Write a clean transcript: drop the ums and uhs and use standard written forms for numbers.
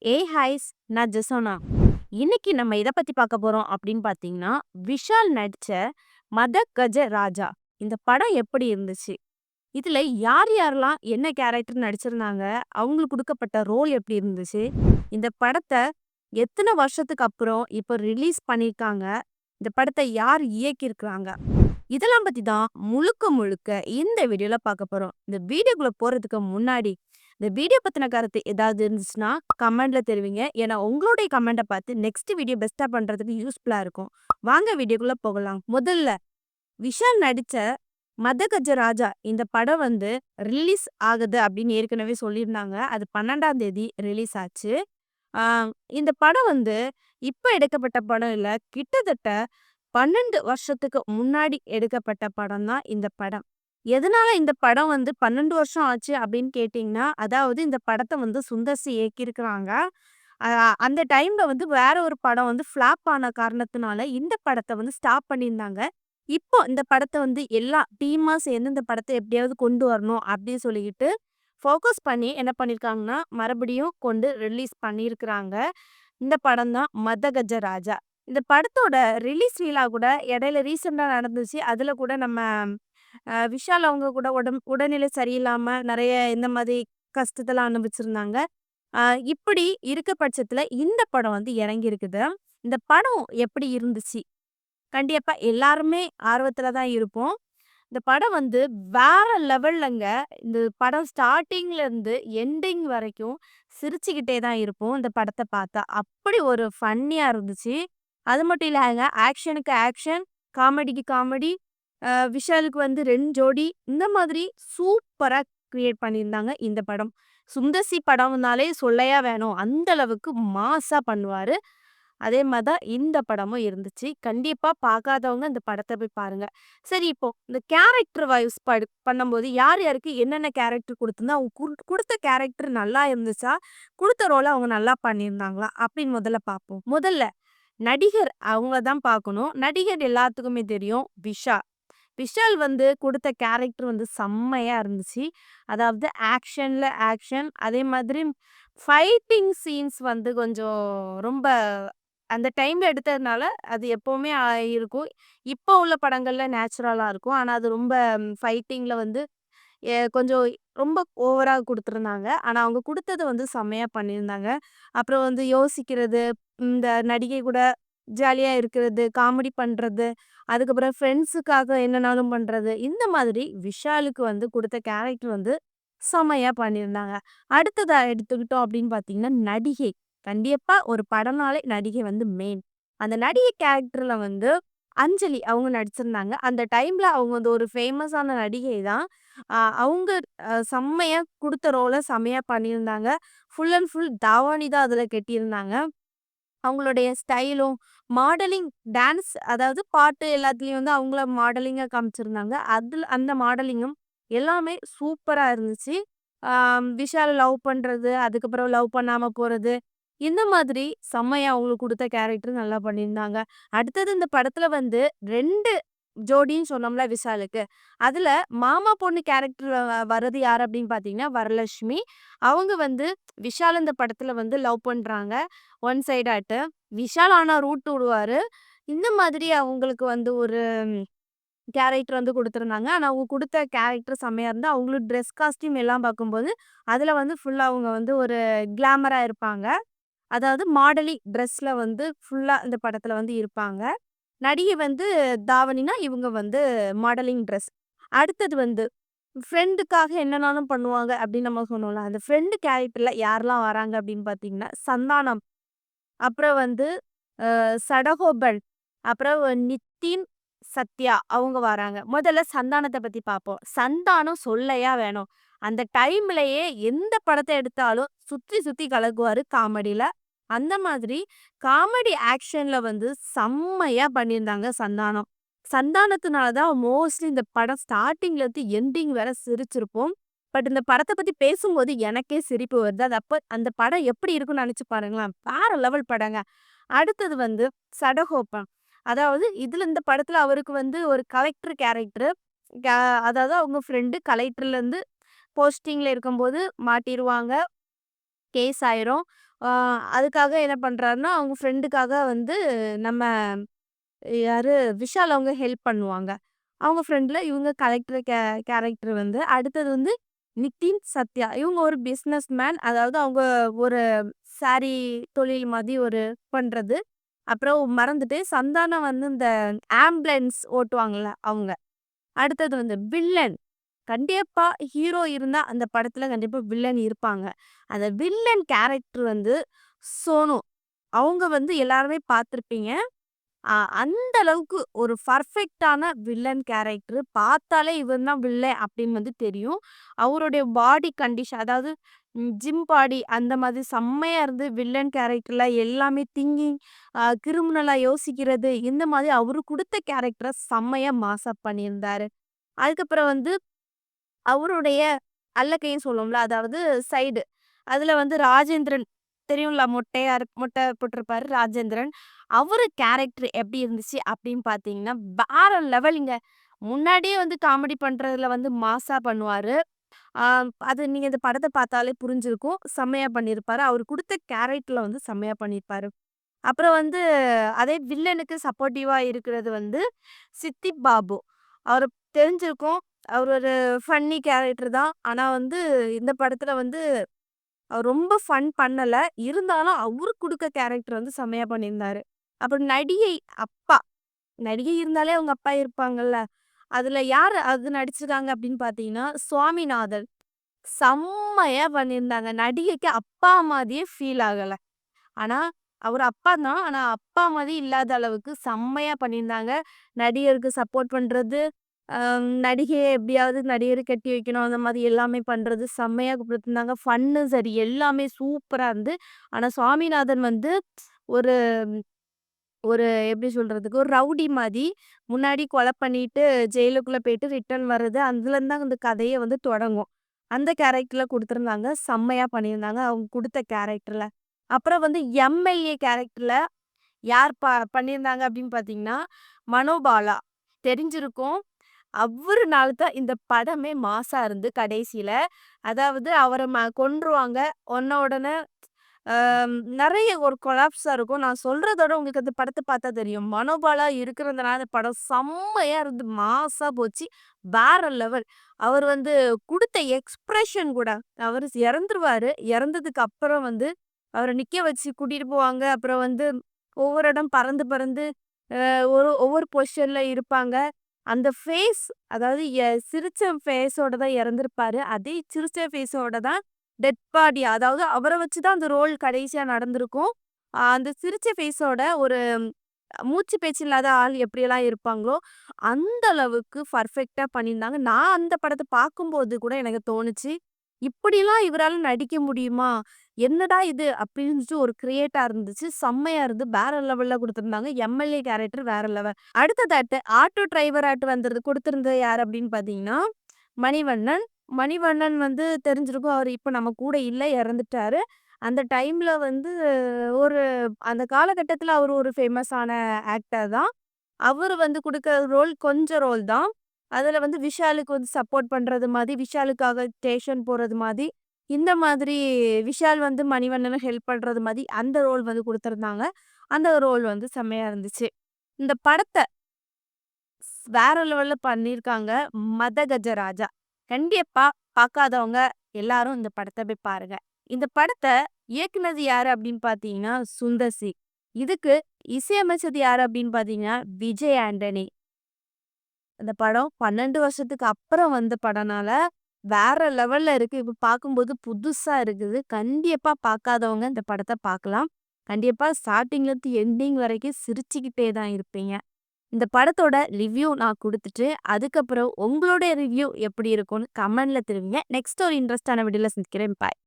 ஹாய்ஸ் நான் ஜெசோனா. இன்னைக்கு நம்ம எதை பத்தி பார்க்க போறோம் அப்படின்னு பார்த்தீங்கன்னா, விஷால் நடிச்ச மத கஜ ராஜா. இந்த படம் எப்படி இருந்துச்சு? இதுல யார் யாரெல்லாம் என்ன கேரக்டர் நடிச்சிருந்தாங்க? அவங்களுக்கு குடுக்கப்பட்ட ரோல் எப்படி இருந்துச்சு? இந்த படத்த எத்தன வருஷத்துக்கு அப்புறம் இப்ப ரிலீஸ் பண்ணியிருக்காங்க? இந்த படத்த யார் இயக்கியிருக்காங்க? இதெல்லாம் பத்தி தான் முழுக்க முழுக்க இந்த வீடியோல பார்க்க போறோம். இந்த வீடியோக்குள்ள போறதுக்கு முன்னாடி, இந்த வீடியோ பத்தின கருத்து ஏதாவது இருந்துச்சுன்னா கமெண்ட்ல தெரிவிங்க. ஏன்னா உங்களுடைய கமெண்ட்ட பார்த்து நெக்ஸ்ட் வீடியோ பெஸ்ட்டா பண்றதுக்கு யூஸ்ஃபுல்லா இருக்கும். வாங்க வீடியோக்குள்ள போகலாம். முதல்ல விஷால் நடிச்ச மதகஜ ராஜா இந்த படம் ரிலீஸ் ஆகுது அப்படின்னு ஏற்கனவே சொல்லியிருந்தாங்க. அது 12ஆம் தேதி ரிலீஸ் ஆச்சு. ஆ இந்த படம் இப்ப எடுக்கப்பட்ட படம் இல்ல. கிட்டத்தட்ட 12 வருஷத்துக்கு முன்னாடி எடுக்கப்பட்ட படம் தான் இந்த படம். எதனால இந்த படம் 12 வருஷம் ஆச்சு அப்படின்னு கேட்டீங்கன்னா, அதாவது இந்த படத்த சுந்தர் சி இயக்கியிருக்கிறாங்க. அ அந்த டைம்ல வேற ஒரு படம் ஃப்ளாப் ஆன காரணத்தினால இந்த படத்த ஸ்டாப் பண்ணியிருந்தாங்க. இப்போ இந்த படத்த எல்லா டீமா சேர்ந்து இந்த படத்த எப்படியாவது கொண்டு வரணும் அப்படின்னு சொல்லிக்கிட்டு ஃபோக்கஸ் பண்ணி என்ன பண்ணியிருக்காங்கன்னா, மறுபடியும் கொண்டு ரிலீஸ் பண்ணியிருக்கிறாங்க. இந்த படம் தான் மதகஜ ராஜா. இந்த படத்தோட ரிலீஸ் விழா கூட இடையில ரீசென்ட்டா நடந்துச்சு. அதுல கூட நம்ம விஷால் அவங்க கூட உடல்நிலை சரியில்லாம நெறைய இந்த மாதிரி கஷ்டத்தெல்லாம் அனுபவிச்சிருந்தாங்க. அ இப்படி இருக்க பட்சத்துல இந்த படம் இறங்கியிருக்குது. இந்த படம் எப்படி இருந்துச்சு? கண்டிப்பா எல்லாருமே ஆர்வத்துல தான் இருப்போம். இந்த படம் வேற லெவல்லங்க. இந்த படம் ஸ்டார்ட்டிங்ல இருந்து எண்டிங் வரைக்கும் சிரிச்சுக்கிட்டே தான் இருப்போம். இந்த படத்த பார்த்தா. அப்படி ஒரு ஃபன்னியா இருந்துச்சு. அது மட்டும் இல்லங்க, ஆக்ஷனுக்கு ஆக்ஷன், காமெடிக்கு காமெடி, விஷாலுக்கு 2 ஜோடி இந்த மாதிரி சூப்பரா கிரியேட் பண்ணியிருந்தாங்க இந்த படம். சுந்தர் சி படம்னாலே சொல்லயா வேணும். அந்த அளவுக்கு மாஸா பண்ணுவாரு. அதே மாரி தான் இந்த படமும் இருந்துச்சு. கண்டிப்பா பார்க்காதவங்க இந்த படத்த போய் பாருங்க. சரி, இப்போ இந்த கேரக்டர் வைஸ் பண்ணும்போது யார் யாருக்கு என்னென்ன கேரக்டர் குடுத்திருந்தா, அவங்க குடுத்த கேரக்டர் நல்லா இருந்துச்சா? குடுத்த ரோல அவங்க நல்லா பண்ணியிருந்தாங்களா? அப்படின்னு முதல்ல பார்ப்போம். முதல்ல நடிகர் அவங்க தான் பார்க்கணும். நடிகர் எல்லாத்துக்குமே தெரியும் விஷால். விஷால் குடுத்த கேரக்டர் செம்மையா இருந்துச்சு. அதாவது ஆக்ஷன்ல ஆக்ஷன், அதே மாதிரி ஃபைட்டிங் சீன்ஸ் கொஞ்சம் ரொம்ப அந்த டைம்ல எடுத்ததுனால, அது எப்பவுமே இருக்கும். இப்போ உள்ள படங்கள்ல நேச்சுரலா இருக்கும். ஆனா, அது ரொம்ப ஃபைட்டிங்ல கொஞ்சம் ரொம்ப ஓவரா குடுத்துருந்தாங்க. ஆனா, அவங்க குடுத்தது செம்மையா பண்ணியிருந்தாங்க. அப்புறம் யோசிக்கிறது, இந்த நடிகை கூட ஜாலியா இருக்கிறது, காமெடி பண்றது, அதுக்கப்புறம் ஃப்ரெண்ட்ஸுக்காக என்னனாலும் பண்றது. இந்த மாதிரி விஷாலுக்கு குடுத்த கேரக்டர் செம்மையா பண்ணியிருந்தாங்க. அடுத்ததா எடுத்துக்கிட்டோம் அப்படின்னு பார்த்தீங்கன்னா, நடிகை. கண்டிப்பா ஒரு படம்னாலே நடிகை மெயின். அந்த நடிகை கேரக்டர்ல அஞ்சலி அவங்க நடிச்சிருந்தாங்க. அந்த டைம்ல அவங்க ஒரு ஃபேமஸான நடிகை தான். அவங்க செம்மையா குடுத்த ரோல செம்மையா பண்ணியிருந்தாங்க. ஃபுல் அண்ட் ஃபுல் தாவாணி தான் அதுல கட்டியிருந்தாங்க. அவங்களுடைய ஸ்டைலும், மாடலிங், டான்ஸ், அதாவது பாட்டு எல்லாத்துலயும் அவங்கள மாடலிங்கா காமிச்சிருந்தாங்க. அதுல அந்த மாடலிங்கும் எல்லாமே சூப்பரா இருந்துச்சு. விஷால லவ் பண்றது, அதுக்கப்புறம் லவ் பண்ணாம போறது, இந்த மாதிரி செம்மையா அவங்களுக்கு குடுத்த கேரக்டர் நல்லா பண்ணியிருந்தாங்க. அடுத்தது இந்த படத்துல 2 ஜோடின்னு சொன்னோம்ல விஷாலுக்கு. அதுல மாமா பொண்ணு கேரக்டர் வர்றது யாரு அப்படின்னு பார்த்தீங்கன்னா, வரலட்சுமி. அவங்க விஷால் இந்த படத்துல லவ் பண்றாங்க. ஒன் சைடாட்டு. விஷால் ஆனா ரூட் விடுவாரு. இந்த மாதிரி அவங்களுக்கு ஒரு கேரக்டர் குடுத்துருந்தாங்க. ஆனா அவங்க குடுத்த கேரக்டர் செம்மையா இருந்தா, அவங்களும் ட்ரெஸ் காஸ்டியூம் எல்லாம் பார்க்கும்போது, அதுல ஃபுல்லா அவங்க ஒரு கிளாமரா இருப்பாங்க. அதாவது மாடலிங் ட்ரெஸ்ல ஃபுல்லா இந்த படத்துல இருப்பாங்க. நடிகை தாவணினா, இவங்க மாடலிங் ட்ரெஸ். அடுத்தது ஃப்ரெண்டுக்காக என்னனாலும் பண்ணுவாங்க அப்படின்னு நம்ம சொன்னோம்ல. அந்த ஃப்ரெண்ட் கேரக்டர்ல யாரெல்லாம் வராங்க அப்படின்னு பார்த்தீங்கன்னா, சந்தானம், அப்புறம் சடகோபன், அப்புறம் நித்தின், சத்யா அவங்க வராங்க. முதல்ல சந்தானத்த பத்தி பார்ப்போம். சந்தானம் சொல்லையா வேணும். அந்த டைம்லயே எந்த படத்த எடுத்தாலும் சுத்தி சுத்தி கலக்குவாரு காமெடில. அந்த மாதிரி காமெடி ஆக்ஷன்ல செம்மையா பண்ணியிருந்தாங்க சந்தானம். சந்தானத்துனால தான் மோஸ்ட்லி இந்த படம் ஸ்டார்ட்டிங்ல இருந்து எண்டிங் வர சிரிச்சிருப்போம். பட் இந்த படத்த பத்தி பேசும்போது எனக்கே சிரிப்பு வருது. அது அப்ப அந்த படம் எப்படி இருக்கும்னு நெனச்சு பாருங்களேன். வேற லெவல் படங்க. அடுத்தது சடகோபன். அதாவது இதுல இந்த படத்துல அவருக்கு ஒரு கலெக்டர் கேரக்டரு. க அதாவது அவங்க ஃப்ரெண்டு கலெக்டர்லேருந்து போஸ்டிங்ல இருக்கும்போது மாட்டிருவாங்க. கேஸ் ஆயிரும். ஆ அதுக்காக என்ன பண்றாருன்னா, அவங்க ஃப்ரெண்டுக்காக வந்து நம்ம யாரு விஷால் அவங்க ஹெல்ப் பண்ணுவாங்க. அவங்க ஃப்ரெண்ட்ல இவங்க கலெக்டர் கேரக்டர் வந்து அடுத்தது வந்து நிதின், சத்யா. இவங்க ஒரு பிசினஸ் மேன். அதாவது அவங்க ஒரு சாரி தொழில் மாதிரி ஒரு பண்றது. அப்புறம் மறந்துட்டேன். சந்தானம் வந்து இந்த ஆம்புலன்ஸ் ஓட்டுவாங்கல்ல அவங்க. அடுத்தது வந்து வில்லன். கண்டிப்பா ஹீரோ இருந்தா அந்த படத்துல கண்டிப்பா வில்லன் இருப்பாங்க. அந்த வில்லன் கேரக்டர் வந்து சோனு. அவங்க வந்து எல்லாருமே பார்த்திருப்பீங்க. அந்த அளவுக்கு ஒரு பெர்ஃபெக்ட்டான வில்லன் கேரக்டர். பார்த்தாலே இவன் தான் வில்லன் அப்படின்னு வந்து தெரியும். அவருடைய பாடி கண்டிஷன் அதாவது ஜிம் பாடி அந்த மாதிரி செம்மையா இருந்து வில்லன் கேரக்டர்ல எல்லாமே திங்கிங் கிரிமினலா யோசிக்கிறது இந்த மாதிரி அவரு குடுத்த கேரக்டர செம்மையா மாஸா பண்ணியிருந்தாரு. அதுக்கப்புறம் வந்து அவருடைய அல்லக்கைன்னு சொல்லுவோம்ல, அதாவது சைடு. அதுல வந்து ராஜேந்திரன் தெரியும்ல மொட்டை போட்டிருப்பாரு ராஜேந்திரன். அவரு கேரக்டர் எப்படி இருந்துச்சு அப்படின்னு பார்த்தீங்கன்னா, வேற லெவலுங்க. முன்னாடியே வந்து காமெடி பண்றதுல வந்து மாஸா பண்ணுவாரு. ஆ அது நீங்க இந்த படத்த பார்த்தாலே புரிஞ்சிருக்கும். செம்மையா பண்ணியிருப்பாரு. அவரு குடுத்த கேரக்டர்ல வந்து செம்மையா பண்ணியிருப்பாரு. அப்புறம் வந்து அதே வில்லனுக்கு சப்போர்ட்டிவா இருக்கிறது வந்து சித்திக் பாபு. அவர தெரிஞ்சிருக்கும். அவர் ஒரு ஃபன்னி கேரக்டர் தான். ஆனா வந்து இந்த படத்துல வந்து அவர் ரொம்ப ஃபன் பண்ணல. இருந்தாலும் அவரு குடுக்க கேரக்டர் வந்து செம்மையா பண்ணியிருந்தாரு. அப்புறம் நடிகை அப்பா. நடிகை இருந்தாலே அவங்க அப்பா இருப்பாங்கல்ல. அதுல யாரு அது நடிச்சிருக்காங்க அப்படின்னு பார்த்தீங்கன்னா, சுவாமிநாதன். செம்மையா பண்ணியிருந்தாங்க. நடிகைக்கு அப்பா மாதிரியே ஃபீல் ஆகல. ஆனா, அவரு அப்பா தான். ஆனா, அப்பா மாரி இல்லாத அளவுக்கு செம்மையா பண்ணியிருந்தாங்க. நடிகருக்கு சப்போர்ட் பண்றது, நடிகைய எப்படியாவது நடிகர கட்டி வைக்கணும். அந்த மாரி எல்லாமே பண்றது செம்மையா குடுத்துருந்தாங்க. ஃபன்னு சரி எல்லாமே சூப்பரா இருந்து. ஆனா, சுவாமிநாதன் வந்து ஒரு ஒரு எப்படி சொல்றதுக்கு, ஒரு ரவுடி மாரி. முன்னாடி கொலை பண்ணிட்டு ஜெயிலுக்குள்ள போயிட்டு ரிட்டர்ன் வர்றது. அதுலருந்து தான் இந்த கதையே வந்து தொடங்கும். அந்த கேரக்டர்ல குடுத்துருந்தாங்க. செம்மையா பண்ணியிருந்தாங்க. அவங்க குடுத்த கேரக்டர்ல. அப்புறம் வந்து எம்எல்ஏ கேரக்டர்ல யார் பண்ணியிருந்தாங்க அப்படின்னு பார்த்தீங்கன்னா, மனோபாலா. தெரிஞ்சிருக்கும். அவருனால தான் இந்த படமே மாஸா இருந்து கடைசியில. அதாவது அவர கொன்றுவாங்க. கொன்ன உடனே நெறைய ஒரு கொலாப்ஸா இருக்கும். நான் சொல்றத விட உங்களுக்கு அந்த படத்த பார்த்தா தெரியும். மனோபாலா இருக்கிறதுனால அந்த படம் செம்மையா இருந்து மாஸா போச்சு. வேற லெவல். அவர் வந்து குடுத்த எக்ஸ்பிரஷன் கூட அவரு இறந்துருவாரு. இறந்ததுக்கு அப்புறம் வந்து அவர நிக்க வச்சு கூட்டிட்டு போவாங்க. அப்புறம் வந்து ஒவ்வொரு இடம் பறந்து பறந்து ஒவ்வொரு பொசிஷன்ல இருப்பாங்க. அந்த ஃபேஸ் அதாவது சிரிச்ச ஃபேஸோட தான் இறந்திருப்பாரு. அதே சிரிச்ச ஃபேஸோட தான் டெட் பாடி அதாவது அவர வச்சு தான் அந்த ரோல் கடைசியா நடந்திருக்கும். அந்த சிரிச்ச ஃபேஸோட ஒரு மூச்சு பேச்சு இல்லாத ஆள் எப்படியெல்லாம் இருப்பாங்களோ, அந்த அளவுக்கு பெர்ஃபெக்ட்டா பண்ணியிருந்தாங்க. நான் அந்த படத்த பார்க்கும்போது கூட எனக்கு தோணுச்சு, இப்படிலாம் இவரால நடிக்க முடியுமா? என்னடா இது! அப்படின்னு ஒரு கிரியேட்டா இருந்துச்சு. செம்மையா இருந்து வேற லெவல்ல குடுத்துருந்தாங்க. எம்எல்ஏ கேரக்டர் வேற லெவல். அடுத்ததாட்டு ஆட்டோ டிரைவராட்டு குடுத்திருந்தது யாரு அப்படின்னு பார்த்தீங்கன்னா, மணிவண்ணன். மணிவண்ணன் வந்து தெரிஞ்சிருக்கும். அவரு இப்ப நம்ம கூட இல்ல, இறந்துட்டாரு. அந்த டைம்ல வந்து ஒரு அந்த காலகட்டத்தில அவரு ஒரு ஃபேமஸான ஆக்டர் தான். அவரு வந்து குடுக்குற ரோல் கொஞ்சம் ரோல் தான். அதுல வந்து விஷாலுக்கு வந்து சப்போர்ட் பண்றது மாரி, விஷாலுக்காக ஸ்டேஷன் போறது மாரி, இந்த மாதிரி விஷால் வந்து மணிவண்ணன ஹெல்ப் பண்றது மாரி, அந்த ரோல் வந்து குடுத்திருந்தாங்க. அந்த ரோல் வந்து செம்மையா இருந்துச்சு. இந்த படத்த வேற லெவல்ல பண்ணியிருக்காங்க. மதகஜராஜா. கண்டிப்பா பார்க்காதவங்க எல்லாரும் இந்த படத்த போய் பாருங்க. இந்த படத்த இயக்குனது யாரு அப்படின்னு பார்த்தீங்கன்னா, சுந்தர் சி. இதுக்கு இசையமைச்சது யாரு அப்படின்னு பார்த்தீங்கன்னா, விஜய் ஆண்டனி. அந்த படம் 12 வருஷத்துக்கு அப்புறம் வந்த படம்னால, வேற லெவல்ல இருக்கு. இப்ப பார்க்கும்போது புதுசா இருக்குது. கண்டிப்பா பார்க்காதவங்க இந்த படத்த பார்க்கலாம். கண்டிப்பா ஸ்டார்ட்டிங்லேருந்து எண்டிங் வரைக்கும் சிரிச்சுக்கிட்டே தான் இருப்பீங்க. இந்த படத்தோட ரிவ்யூ நான் குடுத்துட்டு, அதுக்கப்புறம் உங்களுடைய ரிவ்யூ எப்படி இருக்கும்னு கமெண்ட்ல தெரிவிங்க. நெக்ஸ்ட் ஒரு இன்ட்ரெஸ்ட்டான வீடியோல சந்திக்கிறேன். பாய்.